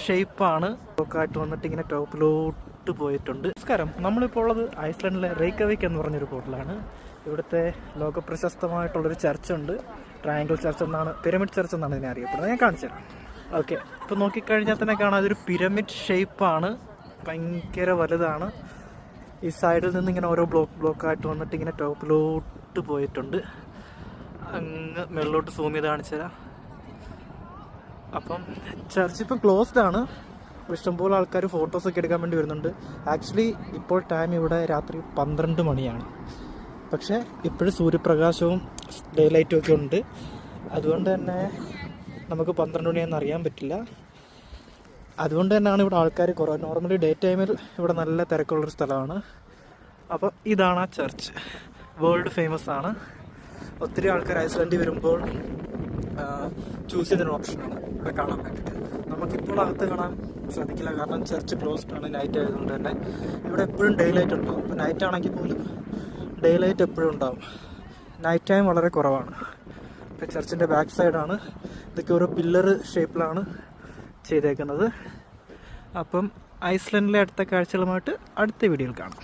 ഷേപ്പാണ് ആയിട്ട് വന്നിട്ട് ഇങ്ങനെ ടോപ്പിലോട്ട് പോയിട്ടുണ്ട്. നമസ്കാരം, നമ്മളിപ്പോൾ ഉള്ളത് ഐസ്ലാൻഡിലെ റേക്കവിക് എന്ന് പറഞ്ഞൊരു പോർട്ടിലാണ്. ഇവിടുത്തെ ലോകപ്രശസ്തമായിട്ടുള്ളൊരു ചർച്ചുണ്ട്. ട്രയാങ്കിൾ ചർച്ച് എന്നാണ്, പിരമിഡ് ചർച്ച് എന്നാണ് ഇതിനെ അറിയപ്പെടുന്നത്. ഞാൻ കാണിച്ചു തരാം. ഓക്കെ, ഇപ്പോൾ നോക്കിക്കഴിഞ്ഞാൽ തന്നെ കാണാം, അതൊരു പിരമിഡ് ഷേപ്പാണ്, ഭയങ്കര വലുതാണ്. ഈ സൈഡിൽ നിന്ന് ഇങ്ങനെ ഓരോ ബ്ലോക്കായിട്ട് വന്നിട്ട് ഇങ്ങനെ ടോപ്പിലോട്ട് പോയിട്ടുണ്ട്. അങ്ങ് മേളിലോട്ട് സൂം ചെയ്ത് കാണിച്ചു തരാം. അപ്പം ചർച്ച് ഇപ്പം ക്ലോസ്ഡ് ആണ്. ഇഷ്ടംപോലെ ആൾക്കാർ ഫോട്ടോസൊക്കെ എടുക്കാൻ വേണ്ടി വരുന്നുണ്ട്. ആക്ച്വലി ഇപ്പോൾ ടൈം ഇവിടെ രാത്രി 12 മണിയാണ്. പക്ഷേ ഇപ്പോഴും സൂര്യപ്രകാശവും ഡേ ലൈറ്റും ഒക്കെ ഉണ്ട്. അതുകൊണ്ട് തന്നെ നമുക്ക് 12 മണിയെന്ന് അറിയാൻ പറ്റില്ല. അതുകൊണ്ട് തന്നെയാണ് ഇവിടെ ആൾക്കാർ കുറവ്. നോർമലി ഡേ ടൈമിൽ ഇവിടെ നല്ല തിരക്കുള്ളൊരു സ്ഥലമാണ്. അപ്പം ഇതാണ് ആ ചർച്ച്. വേൾഡ് ഫേമസ് ആണ്. ഒത്തിരി ആൾക്കാർ ഐസ്ലാൻഡിൽ വരുമ്പോൾ ചൂസ് ചെയ്തൊരു ഓപ്ഷനാണ് ഇവിടെ കാണാൻ വേണ്ടിയിട്ട്. നമുക്കിപ്പോൾ അകത്ത് കാണാൻ സാധിക്കില്ല, കാരണം ചർച്ച് ക്ലോസ്ഡ് ആണ്. നൈറ്റ് ആയതുകൊണ്ട് തന്നെ ഇവിടെ എപ്പോഴും ഡേ ലൈറ്റ് ഉണ്ടാവും. ഇപ്പോൾ നൈറ്റ് ആണെങ്കിൽ പോലും ഡേ ലൈറ്റ് എപ്പോഴും ഉണ്ടാവും. നൈറ്റ് ടൈം വളരെ കുറവാണ്. ഇപ്പോൾ ചർച്ചിൻ്റെ ബാക്ക് സൈഡാണ്. ഇതൊക്കെ ഓരോ പില്ലർ ഷേപ്പിലാണ് ചെയ്തേക്കുന്നത്. അപ്പം ഐസ്ലാൻഡിലെ അടുത്ത കാഴ്ചകളുമായിട്ട് അടുത്ത വീഡിയോയിൽ കാണാം.